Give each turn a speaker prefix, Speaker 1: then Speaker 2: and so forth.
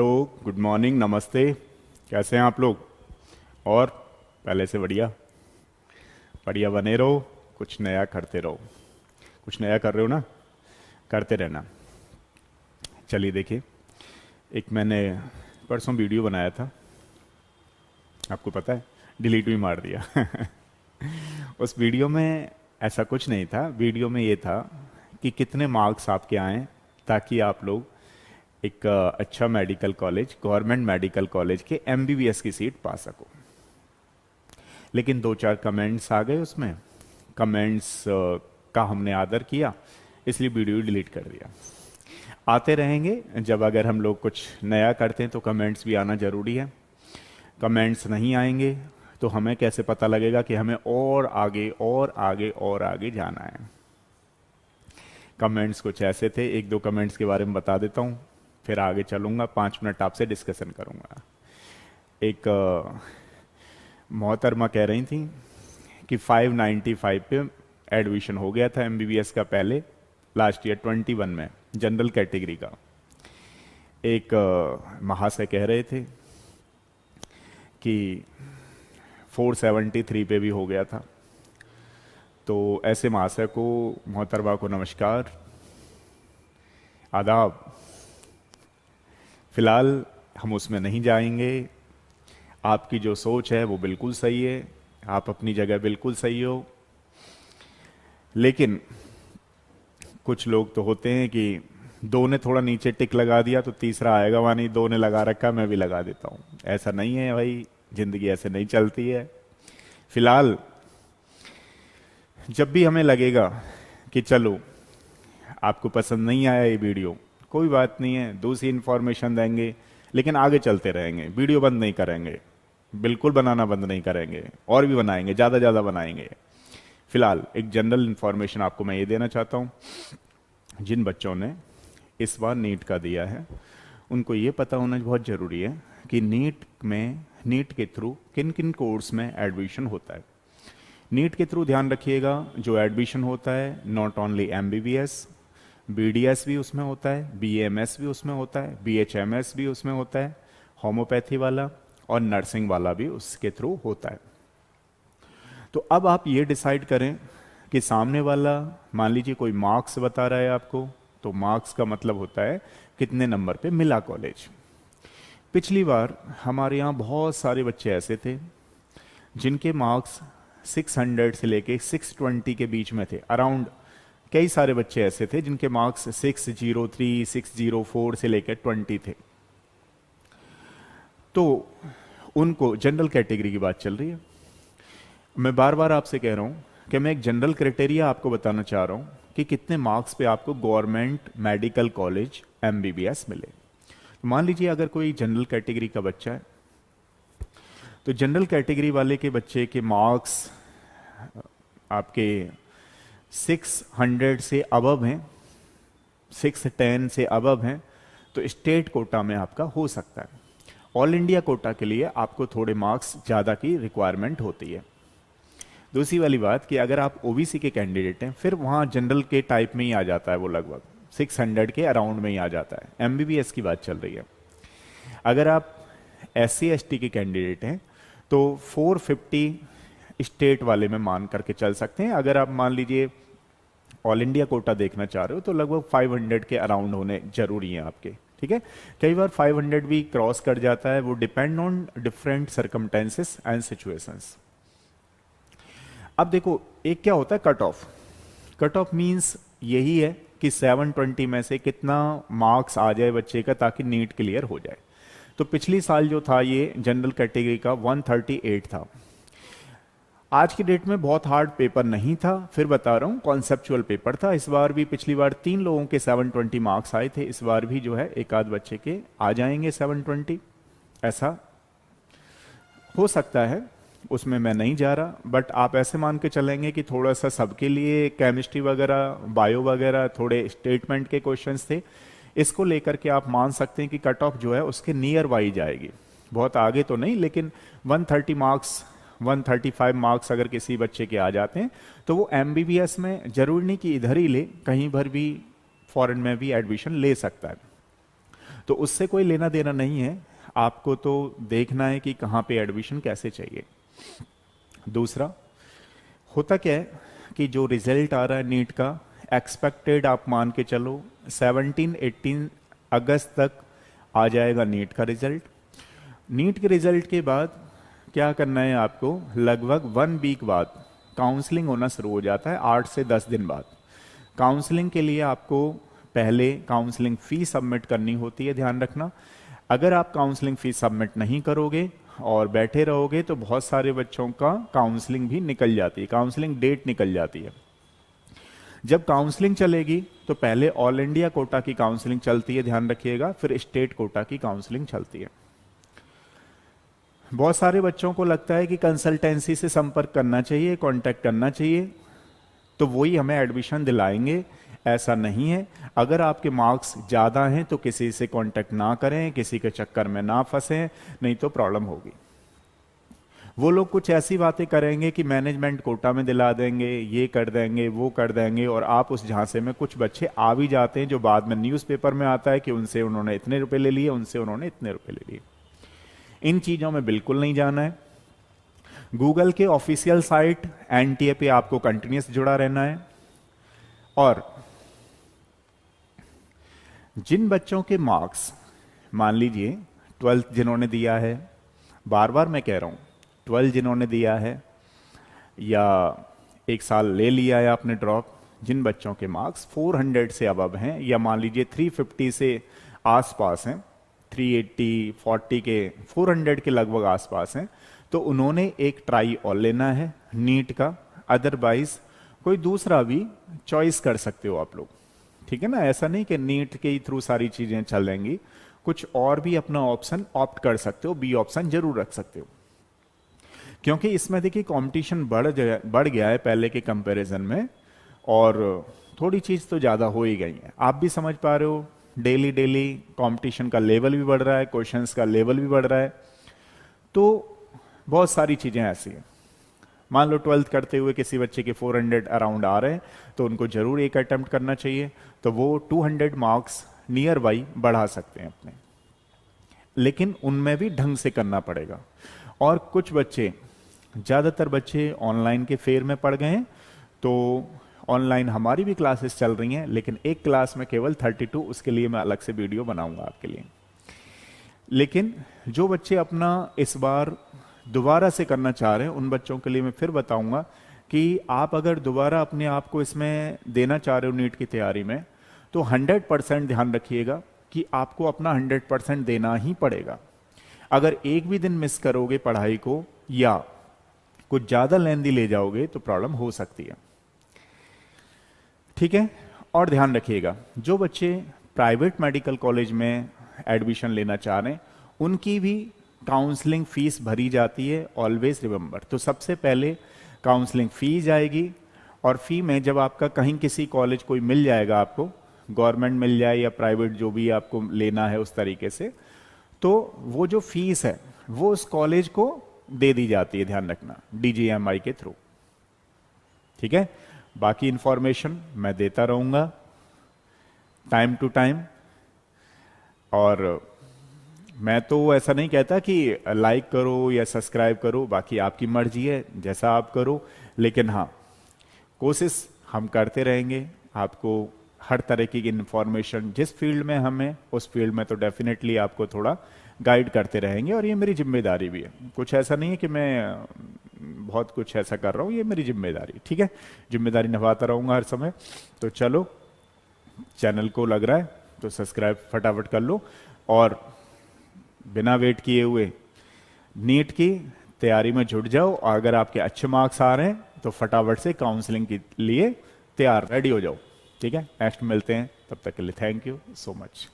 Speaker 1: Hello, good morning, नमस्ते। कैसे हैं आप लोग? और पहले से बढ़िया बढ़िया बने रहो, कुछ नया करते रहो। कुछ नया कर रहे हो ना, करते रहना। चलिए देखिए, एक मैंने परसों वीडियो बनाया था, आपको पता है, डिलीट भी मार दिया। उस वीडियो में ऐसा कुछ नहीं था। वीडियो में ये था कि कितने मार्क्स आपके आए ताकि आप लोग एक अच्छा medical college, government medical college के एमबीबीएस की सीट पा सको। लेकिन दो चार कमेंट्स आ गए उसमें। कमेंट्स का हमने आदर किया, इसलिए वीडियो डिलीट कर दिया। आते रहेंगे, जब अगर हम लोग कुछ नया करते हैं तो कमेंट्स भी आना ज़रूरी है। कमेंट्स नहीं आएंगे तो हमें कैसे पता लगेगा कि हमें और आगे और आगे और आगे जाना है। कमेंट्स कुछ ऐसे थे, एक दो कमेंट्स के बारे में बता देता हूँ, फिर आगे चलूँगा। 5 मिनट आपसे डिस्कशन करूँगा। एक मोहतरमा कह रही थी कि 595 पे एडमिशन हो गया था एमबीबीएस का, पहले लास्ट ईयर 21 में, जनरल कैटेगरी का। एक महाशय कह रहे थे कि 473 पे भी हो गया था। तो ऐसे महाशय को, मोहतरमा को नमस्कार, आदाब। फिलहाल हम उसमें नहीं जाएंगे। आपकी जो सोच है वो बिल्कुल सही है, आप अपनी जगह बिल्कुल सही हो। लेकिन कुछ लोग तो होते हैं कि दो ने थोड़ा नीचे टिक लगा दिया तो तीसरा आएगा, वहाँ नहीं, दो ने लगा रखा मैं भी लगा देता हूँ। ऐसा नहीं है भाई, जिंदगी ऐसे नहीं चलती है। फिलहाल जब भी हमें लगेगा कि चलो आपको पसंद नहीं आया ये वीडियो, कोई बात नहीं है, दूसरी इन्फॉर्मेशन देंगे, लेकिन आगे चलते रहेंगे। वीडियो बंद नहीं करेंगे, बिल्कुल बनाना बंद नहीं करेंगे, और भी बनाएंगे, ज़्यादा ज़्यादा बनाएंगे। फिलहाल एक जनरल इन्फॉर्मेशन आपको मैं ये देना चाहता हूँ। जिन बच्चों ने इस बार नीट का दिया है उनको ये पता होना बहुत ज़रूरी है कि नीट के थ्रू किन किन कोर्स में एडमिशन होता है। नीट के थ्रू ध्यान रखिएगा, जो एडमिशन होता है नॉट ओनली एमबीबीएस, बीडीएस भी उसमें होता है, बीएमएस भी उसमें होता है, बीएचएमएस भी उसमें होता है, होम्योपैथी वाला और नर्सिंग वाला भी उसके थ्रू होता है। तो अब आप ये डिसाइड करें कि सामने वाला, मान लीजिए कोई मार्क्स बता रहा है आपको, तो मार्क्स का मतलब होता है कितने नंबर पे मिला कॉलेज। पिछली बार हमारे यहाँ बहुत सारे बच्चे ऐसे थे जिनके मार्क्स 600 से लेके 620 के बीच में थे, अराउंड। कई सारे बच्चे ऐसे थे जिनके मार्क्स 603, 604 से लेकर 20 थे। तो उनको, जनरल कैटेगरी की बात चल रही है, मैं बार बार आपसे कह रहा हूँ कि मैं एक जनरल क्राइटेरिया आपको बताना चाह रहा हूँ कि कितने मार्क्स पे आपको गवर्नमेंट मेडिकल कॉलेज एमबीबीएस मिले। तो मान लीजिए अगर कोई जनरल कैटेगरी का बच्चा है, तो जनरल कैटेगरी वाले के बच्चे के मार्क्स आपके 600 से अबव हैं, 610 से अबव हैं, तो स्टेट कोटा में आपका हो सकता है। ऑल इंडिया कोटा के लिए आपको थोड़े मार्क्स ज़्यादा की रिक्वायरमेंट होती है। दूसरी वाली बात कि अगर आप ओबीसी के कैंडिडेट हैं, फिर वहाँ जनरल के टाइप में ही आ जाता है, वो लगभग 600 के अराउंड में ही आ जाता है। एमबीबीएस की बात चल रही है। अगर आप एससी एसटी के कैंडिडेट हैं तो 450 स्टेट वाले में मान करके चल सकते हैं। अगर आप मान लीजिए ऑल इंडिया कोटा देखना चाह रहे हो तो लगभग 500 के अराउंड होने जरूरी हैं आपके, ठीक है। कई बार 500 भी क्रॉस कर जाता है, वो depend on different circumstances and situations. अब देखो, एक क्या होता है cut off. Cut off means यही है कि 720 में से कितना मार्क्स आ जाए बच्चे का ताकि नीट क्लियर हो जाए। तो पिछली साल जो था ये जनरल कैटेगरी का 138 था। आज की डेट में बहुत हार्ड पेपर नहीं था, फिर बता रहा हूँ कॉन्सेप्चुअल पेपर था। इस बार भी, पिछली बार 3 लोगों के 720 मार्क्स आए थे, इस बार भी जो है एक आध बच्चे के आ जाएंगे 720, ऐसा हो सकता है। उसमें मैं नहीं जा रहा, बट आप ऐसे मान के चलेंगे कि थोड़ा सा सबके लिए केमिस्ट्री वगैरह, बायो वगैरह थोड़े स्टेटमेंट के क्वेश्चंस थे, इसको लेकर के आप मान सकते हैं कि कट ऑफ जो है उसके नियर वाई जाएगी। बहुत आगे तो नहीं, लेकिन 130 मार्क्स, 135 मार्क्स अगर किसी बच्चे के आ जाते हैं तो वो एमबीबीएस में, जरूरी नहीं कि इधर ही ले, कहीं पर भी फॉरेन में भी एडमिशन ले सकता है। तो उससे कोई लेना देना नहीं है, आपको तो देखना है कि कहाँ पे एडमिशन कैसे चाहिए। दूसरा होता क्या है कि जो रिजल्ट आ रहा है नीट का, एक्सपेक्टेड आप मान के चलो 17-18 अगस्त तक आ जाएगा नीट का रिजल्ट। नीट के रिजल्ट के बाद क्या करना है आपको, लगभग 1 वीक बाद काउंसलिंग होना शुरू हो जाता है, 8 से 10 दिन बाद। काउंसलिंग के लिए आपको पहले काउंसलिंग फी सबमिट करनी होती है, ध्यान रखना। अगर आप काउंसलिंग फी सबमिट नहीं करोगे और बैठे रहोगे तो बहुत सारे बच्चों का काउंसलिंग भी निकल जाती है, काउंसलिंग डेट निकल जाती है। जब काउंसलिंग चलेगी तो पहले ऑल इंडिया कोटा की काउंसलिंग चलती है, ध्यान रखिएगा, फिर स्टेट कोटा की काउंसलिंग चलती है। बहुत सारे बच्चों को लगता है कि कंसल्टेंसी से संपर्क करना चाहिए, कांटेक्ट करना चाहिए, तो वही हमें एडमिशन दिलाएंगे, ऐसा नहीं है। अगर आपके मार्क्स ज़्यादा हैं तो किसी से कांटेक्ट ना करें, किसी के चक्कर में ना फंसें, नहीं तो प्रॉब्लम होगी। वो लोग कुछ ऐसी बातें करेंगे कि मैनेजमेंट कोटा में दिला देंगे, ये कर देंगे, वो कर देंगे, और आप उस झांसे में कुछ बच्चे आ भी जाते हैं जो बाद में न्यूज़पेपर में आता है कि उनसे उन्होंने इतने रुपए ले लिए, उनसे उन्होंने इतने रुपए ले लिए। इन चीज़ों में बिल्कुल नहीं जाना है। गूगल के ऑफिशियल साइट एनटीए पे आपको कंटिन्यूस जुड़ा रहना है। और जिन बच्चों के मार्क्स, मान लीजिए 12th जिन्होंने दिया है, बार बार मैं कह रहा हूं 12 जिन्होंने दिया है या 1 साल ले लिया है आपने ड्रॉप, जिन बच्चों के मार्क्स 400 से अबव हैं या मान लीजिए 350 से आसपास हैं, 380 40 के 400 के लगभग आसपास हैं, तो उन्होंने एक ट्राई और लेना है नीट का। अदरवाइज कोई दूसरा भी चॉइस कर सकते हो आप लोग, ठीक है ना। ऐसा नहीं कि नीट के ही थ्रू सारी चीजें चलेंगी, कुछ और भी अपना ऑप्शन ऑप्ट कर सकते हो, बी ऑप्शन जरूर रख सकते हो, क्योंकि इसमें देखिए कंपटीशन बढ़ गया है पहले के कंपैरिजन में, और थोड़ी चीज तो ज्यादा हो ही गई है। आप भी समझ पा रहे हो, डेली डेली कंपटीशन का लेवल भी बढ़ रहा है, क्वेश्चंस का लेवल भी बढ़ रहा है, तो बहुत सारी चीजें ऐसी हैं। मान लो 12th करते हुए किसी बच्चे के 400 अराउंड आ रहे हैं, तो उनको जरूर एक अटेम्प्ट करना चाहिए, तो वो 200 मार्क्स नियर बाई बढ़ा सकते हैं अपने, लेकिन उनमें भी ढंग से करना पड़ेगा। और कुछ बच्चे, ज़्यादातर बच्चे ऑनलाइन के फेर में पड़ गए हैं, तो ऑनलाइन हमारी भी क्लासेस चल रही हैं, लेकिन एक क्लास में केवल 32, उसके लिए मैं अलग से वीडियो बनाऊंगा आपके लिए। लेकिन जो बच्चे अपना इस बार दोबारा से करना चाह रहे हैं, उन बच्चों के लिए मैं फिर बताऊंगा कि आप अगर दोबारा अपने आप को इसमें देना चाह रहे हो नीट की तैयारी में, तो 100% ध्यान रखिएगा कि आपको अपना 100% देना ही पड़ेगा। अगर एक भी दिन मिस करोगे पढ़ाई को या कुछ ज़्यादा लेंदी ले जाओगे तो प्रॉब्लम हो सकती है, ठीक है। और ध्यान रखिएगा, जो बच्चे प्राइवेट मेडिकल कॉलेज में एडमिशन लेना चाह रहे हैं, उनकी भी काउंसलिंग फीस भरी जाती है, ऑलवेज रिमेंबर। तो सबसे पहले काउंसलिंग फी जाएगी, और फी में जब आपका कहीं किसी कॉलेज कोई मिल जाएगा, आपको गवर्नमेंट मिल जाए या प्राइवेट, जो भी आपको लेना है उस तरीके से, तो वो जो फीस है वो उस कॉलेज को दे दी जाती है, ध्यान रखना, डीजीएमआई के थ्रू, ठीक है। बाकी इंफॉर्मेशन मैं देता रहूंगा टाइम टू टाइम, और मैं तो ऐसा नहीं कहता कि लाइक करो या सब्सक्राइब करो, बाकी आपकी मर्जी है, जैसा आप करो, लेकिन हाँ, कोशिश हम करते रहेंगे आपको हर तरह की इंफॉर्मेशन, जिस फील्ड में हमें, उस फील्ड में तो डेफिनेटली आपको थोड़ा गाइड करते रहेंगे, और ये मेरी जिम्मेदारी भी है। कुछ ऐसा नहीं है कि मैं बहुत कुछ ऐसा कर रहा हूँ, ये मेरी जिम्मेदारी, ठीक है, जिम्मेदारी निभाता रहूँगा हर समय। तो चलो, चैनल को लग रहा है तो सब्सक्राइब फटाफट कर लो, और बिना वेट किए हुए नीट की तैयारी में जुट जाओ। और अगर आपके अच्छे मार्क्स आ रहे हैं तो फटाफट से काउंसलिंग के लिए तैयार, रेडी हो जाओ, ठीक है। नेक्स्ट मिलते हैं, तब तक के लिए थैंक यू सो मच।